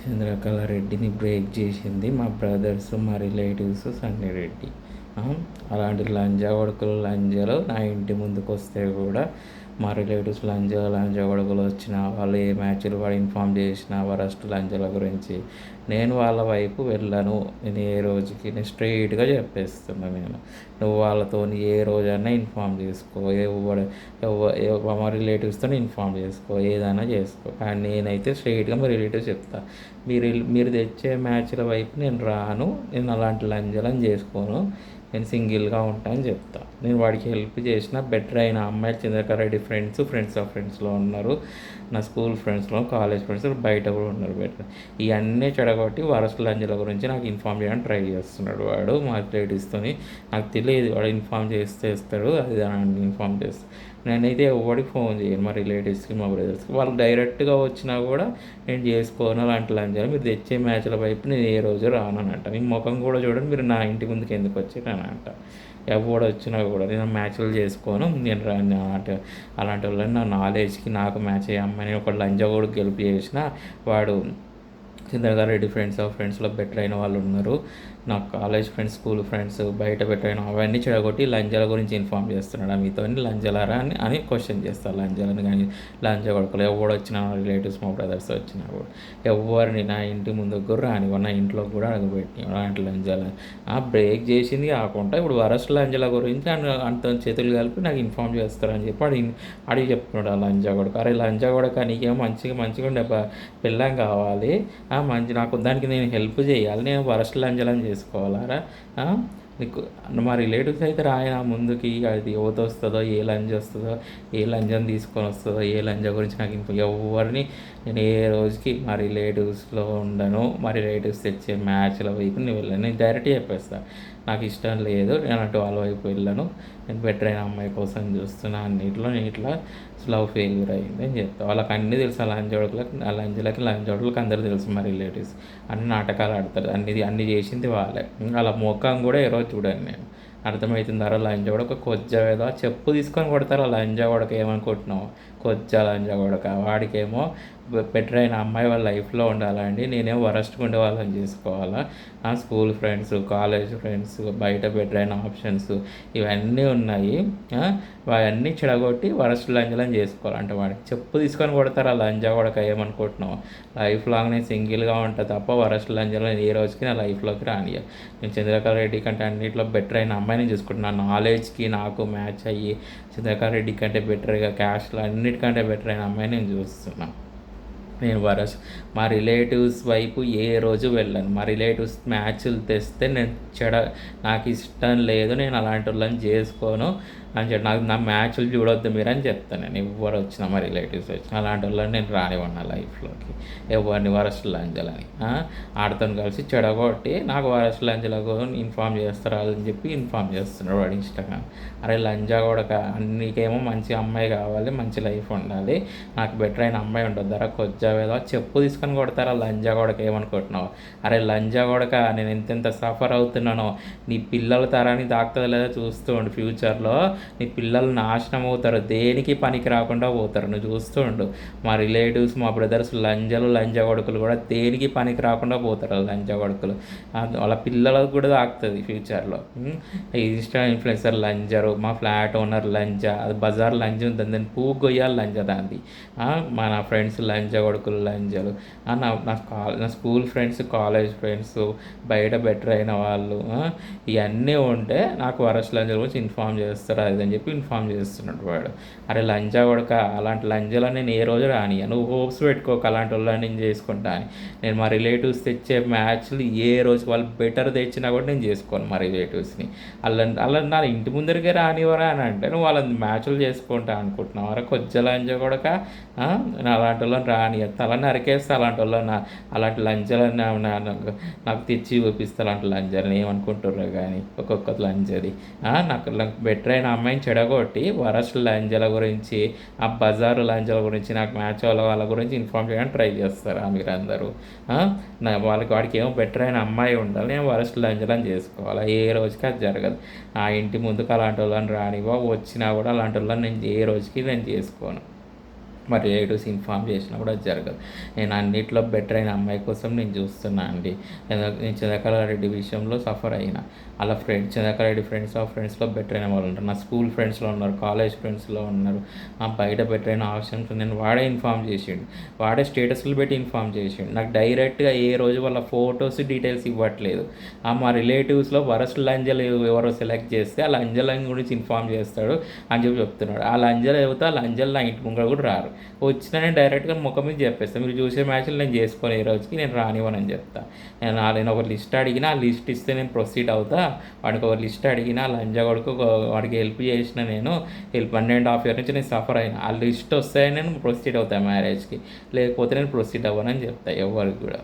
చంద్రకళ రెడ్డిని బ్రేక్ చేసింది మా బ్రదర్స్, మా రిలేటివ్స్ సన్నీ రెడ్డి. అలాంటి లంజా కొడుకులు లంజలు నా ఇంటి ముందుకు వస్తే కూడా మా రిలేటివ్స్ లంజా కొడుకులు వచ్చిన వాళ్ళు ఏ మ్యాచ్లు వాడు ఇన్ఫామ్ చేసిన వరస్ట్ లంజల గురించి నేను వాళ్ళ వైపు వెళ్ళను. నేను ఏ రోజుకి నేను స్ట్రైట్గా చెప్పేస్తున్నాను. నువ్వు వాళ్ళతో ఏ రోజైనా ఇన్ఫామ్ చేసుకో, మా రిలేటివ్స్తో ఇన్ఫామ్ చేసుకో, ఏదైనా చేసుకో, కానీ నేనైతే స్ట్రైట్గా మా రిలేటివ్స్ చెప్తా. మీరు తెచ్చే మ్యాచ్ల వైపు నేను రాను, నేను అలాంటి లంజలని చేసుకోను, నేను సింగిల్గా ఉంటాను అని చెప్తా. నేను వాడికి హెల్ప్ చేసిన బెటర్ అయిన అమ్మాయి చంద్రకళ రెడ్డి ఫ్రెండ్స్ ఆఫ్ ఫ్రెండ్స్లో ఉన్నారు, నా స్కూల్ ఫ్రెండ్స్లో, కాలేజ్ ఫ్రెండ్స్, బయట కూడా ఉన్నారు బెటర్. ఇవన్నీ చెడగొట్టి వరస్ట్ లంజల గురించి నాకు ఇన్ఫామ్ చేయడానికి ట్రై చేస్తున్నాడు వాడు. మా రిలేటివ్స్తో నాకు తెలియదు, వాడు ఇన్ఫామ్ చేస్తాడు, అది ఇన్ఫామ్ చేస్తాడు. నేనైతే ఎవరికి ఫోన్ చేయను, మా రిలేటివ్స్కి, మా బ్రదర్స్కి. వాళ్ళు డైరెక్ట్గా వచ్చినా కూడా నేను చేసుకోను అలాంటి లంజాలు. మీరు తెచ్చే మ్యాచ్ల వైపు నేను ఏ రోజు రానంట. మీ ముఖం కూడా చూడండి, మీరు నా ఇంటి ముందుకు ఎందుకు వచ్చారనంట. ఎవడు వచ్చినా కూడా నేను మ్యాచ్లు చేసుకోను, నేను రాను. అలాంటి వాళ్ళని నా నాలెడ్జ్కి నాకు మ్యాచ్ అయ్యే అమ్మాయిని ఒక లంజా కూడా గెలుపు చేసిన వాడు. చంద్రకళ రెడ్డి ఫ్రెండ్స్లో బెటర్ అయిన వాళ్ళు ఉన్నారు, నా కాలేజ్ ఫ్రెండ్స్, స్కూల్ ఫ్రెండ్స్, బయట బెటర్ అయిన అవన్నీ చెడగొట్టి లంజాల గురించి ఇన్ఫామ్ చేస్తున్నాడు. మీతో లంజలారా అని క్వశ్చన్ చేస్తారు లంజాలని. కానీ లంజ కొడుకులు ఎవడు వచ్చినా, రిలేటివ్స్, మా బ్రదర్స్ వచ్చినా కూడా ఎవరిని నా ఇంటి ముందుకు రాని, నా ఇంట్లో కూడా అడుగుపెట్టి అలాంటి లంజాలు బ్రేక్ చేసింది కాకుండా ఇప్పుడు వరస్ట్ లంజల గురించి అంత చేతులు కలిపి నాకు ఇన్ఫామ్ చేస్తారని చెప్పి అడిగి చెప్తున్నాడు ఆ లంజా కొడుకు. అరే లంజా కొడుకు, నీకేమో మంచిగా ఉండే పిల్లం కావాలి, మంచి నాకు దానికి నేను హెల్ప్ చేయాలి, నేను వరస్ట్ లంజలని చేసుకోవాలారా? నీకు మా రిలేటివ్స్ అయితే రాయన ముందుకి, అది యువత వస్తుందో, ఏ లంజ వస్తుందో, ఏ లంజని తీసుకొని వస్తుందో, ఏ లంజ గురించి నాకు ఎవరిని నేను ఏ రోజుకి మా రిలేటివ్స్లో ఉండను, మా రిలేటివ్స్ తెచ్చే మ్యాచ్ల వైపు నేను వెళ్ళను. నేను డైరెక్ట్గా చెప్పేస్తాను, నాకు ఇష్టం లేదు, నేను అటు వాళ్ళ వైపు వెళ్ళను, నేను బెటర్ అయిన అమ్మాయి కోసం చూస్తున్నాను, అన్నింటిలో నేను ఇట్లా లవ్ ఫెయిల్యూర్ అయింది అని చెప్తాను. వాళ్ళకి అన్నీ తెలుసు, ఆ లంజోడులకు అందరూ తెలుసు. మా రిలేటివ్స్ అన్ని నాటకాలు ఆడతారు, అన్నీ చేసింది వాళ్ళే. వాళ్ళ ముఖం కూడా ఈరోజు చూడండి, నేను అర్థమవుతుందారా? లంజ కూడా ఒక కొద్దిగా చెప్పు తీసుకొని కొడతారు. ఆ లంజ కొడక ఏమనుకుంటున్నావు? లంజ కొడక వాడికేమో బెటర్ అయిన అమ్మాయి వాళ్ళ లైఫ్లో ఉండాలండి, నేనేమో వరస్ట్గా ఉండే వాళ్ళని చేసుకోవాలా? స్కూల్ ఫ్రెండ్స్, కాలేజ్ ఫ్రెండ్స్, బయట బెటర్ అయిన ఆప్షన్స్ ఇవన్నీ ఉన్నాయి. అవన్నీ చెడగొట్టి వరస్ట్ లంజలని చేసుకోవాలంటే వాడికి చెప్పు తీసుకొని కొడతారు. ఆ లంజ కొడక ఏమనుకుంటున్నావు? లైఫ్ లాంగ్ నేను సింగిల్గా ఉంటా తప్ప వరస్ట్ లంజలో ఏ రోజుకి నా లైఫ్లోకి రానియ. నేను చంద్రకళ రెడ్డి కంటే అన్నింటిలో బెటర్ అయిన అమ్మాయిని చూసుకుంటున్నాను. నాలెడ్జ్కి నాకు మ్యాచ్ అయ్యి చంద్రకళ రెడ్డి కంటే బెటర్గా క్యాష్లో అన్నిటికంటే బెటర్ అయిన అమ్మాయిని నేను చూస్తున్నాను. నేను మా రిలేటివ్స్ వైపు ఏ రోజు వెళ్ళాను. మా రిలేటివ్స్ మ్యాచ్లు తెస్తే నేను నాకు ఇష్టం లేదు, నేను అలాంటి వాళ్ళని చేసుకోను అని చెప్పి, నా మ్యాచ్లు చూడొద్దు మీరు అని చెప్తాను. నేను ఎవరు వచ్చినా, మా రిలేటివ్స్ వచ్చినా అలాంటి వాళ్ళని నేను రానివ్వను లైఫ్లోకి, ఎవరిని వరస్ట్ లంజలని. ఆడతో కలిసి చెడగొట్టి నాకు వరస్ట్ లంజలకు ఇన్ఫామ్ చేస్తారు అని చెప్పి ఇన్ఫామ్ చేస్తున్నాడు వాడు ఇన్స్టాగ్రామ్. అరే లంజా కూడా నీకేమో మంచి అమ్మాయి కావాలి, మంచి లైఫ్ ఉండాలి, నాకు బెటర్ అయిన అమ్మాయి ఉండొద్దారా? కొద్దిగా చెప్పు తీసుకొని కొడతారా? లంజా కొడక ఏమనుకుంటున్నావు? అరే లంజా కొడక, నేను ఎంతెంత సఫర్ అవుతున్నానో నీ పిల్లల తరానికి దాక్తుందో లేదో చూస్తూ ఉండు. ఫ్యూచర్లో నీ పిల్లలు నాశనం అవుతారు, దేనికి పనికి రాకుండా పోతారు, నువ్వు చూస్తూ ఉండు. మా రిలేటివ్స్, మా బ్రదర్స్ లంజ కొడుకులు కూడా దేనికి పనికి రాకుండా పోతారు. లంజ కొడుకులు వాళ్ళ పిల్లలకు కూడా తాకుతుంది ఫ్యూచర్లో. ఇన్స్టా ఇన్ఫ్లుయెన్సర్ లంజరు, మా ఫ్లాట్ ఓనర్ లంజ, అది బజార్ లంజ ఉంటుంది, దాన్ని పువ్వు కొయ్యాలి లంజ దాన్ని. మా నా ఫ్రెండ్స్ లంజ కొడుకులు లంజలు, నా స్కూల్ ఫ్రెండ్స్, కాలేజ్ ఫ్రెండ్స్, బయట బెటర్ అయిన వాళ్ళు ఇవన్నీ ఉంటే నాకు వరస్ట్ లంజల గురించి ఇన్ఫామ్ చేస్తారు అని చెప్పి ఇన్ఫామ్ చేస్తున్నాడు వాడు. అరే లంజా కొడక, అలాంటి లంజలో నేను ఏ రోజు రానియా, నువ్వు హోప్స్ పెట్టుకోక అలాంటి వాళ్ళని నేను చేసుకుంటా అని. నేను మా రిలేటివ్స్ తెచ్చే మ్యాచ్లు ఏ రోజు వాళ్ళు బెటర్ తెచ్చినా కూడా నేను చేసుకోను మా రిలేటివ్స్ని. అలా నా ఇంటి ముందరికే రానివరా అని అంటే నువ్వు వాళ్ళని మ్యాచ్లు చేసుకుంటా అనుకుంటున్నావు. అరే కొద్దిగా లంజా కొడక, అలాంటి వాళ్ళని రానియా, తల నరికేస్తా అలాంటి వాళ్ళని, అలాంటి లంజలని నాకు తెచ్చి చూపిస్తా అలాంటి లంజాలని. ఏమనుకుంటున్నారు కానీ ఒక్కొక్క లంజది. నాకు బెటర్ అయిన అమ్మాయిని చెడగొట్టి వరస్ట్ లంజల గురించి, ఆ బజారు లంజల గురించి, నాకు మ్యాచ్ వాళ్ళ గురించి ఇన్ఫామ్ చేయడానికి ట్రై చేస్తారు మీరందరూ. వాడికి ఏమో బెటర్ అయిన అమ్మాయి ఉండాలి, నేను వరస్ట్ లంజలని చేసుకోవాలి. ఏ రోజుకి అది జరగదు. ఆ ఇంటి ముందుకు అలాంటి వాళ్ళని రానివ్వ, వచ్చినా కూడా అలాంటి వాళ్ళని నేను ఏ రోజుకి నేను చేసుకోను. మా రిలేటివ్స్ ఇన్ఫామ్ చేసినా కూడా జరగదు. నేను అన్నిట్లో బెటర్ అయిన అమ్మాయి కోసం నేను చూస్తున్నా అండి. నేను చంద్రకళారెడ్డి విషయంలో సఫర్ అయినా. అలా చంద్రకళారెడ్డి ఫ్రెండ్స్లో బెటర్ అయిన వాళ్ళు ఉంటారు. నా స్కూల్ ఫ్రెండ్స్లో ఉన్నారు, కాలేజ్ ఫ్రెండ్స్లో ఉన్నారు. బయట బెటర్ అయిన ఆప్షన్స్ నేను వాడే ఇన్ఫామ్ చేసిండు, వాడే స్టేటస్లు పెట్టి ఇన్ఫామ్ చేసిండు. నాకు డైరెక్ట్గా ఏ రోజు వాళ్ళ ఫొటోస్ డీటెయిల్స్ ఇవ్వట్లేదు. మా రిలేటివ్స్లో వరస్ట్ లంజలు ఎవరో సెలెక్ట్ చేస్తే ఆ లంజల గురించి ఇన్ఫామ్ చేస్తాడు అని చెప్తున్నాడు. ఆ లంజలు చెబితే ఆ లంజలు నా ఇంటి ముంగర కూడా రారు. వచ్చినా నేను డైరెక్ట్గా ముఖం మీద చెప్పేస్తాను, మీరు చూసే మ్యాచ్లు నేను చేసుకొని ఈ రోజుకి నేను రానివ్వనని చెప్తా. నేను ఒక లిస్ట్ అడిగినా ఆ లిస్ట్ ఇస్తే నేను ప్రొసీడ్ అవుతా. వాడికి ఒక లిస్ట్ అడిగినా లంజ కొడుకు వాడికి హెల్ప్ చేసిన నేను 1.5 year నుంచి నేను సఫర్ అయినా. ఆ లిస్ట్ వస్తే నేను ప్రొసీడ్ అవుతాను మ్యారేజ్కి, లేకపోతే నేను ప్రొసీడ్ అవ్వనని చెప్తాను ఎవరికి కూడా.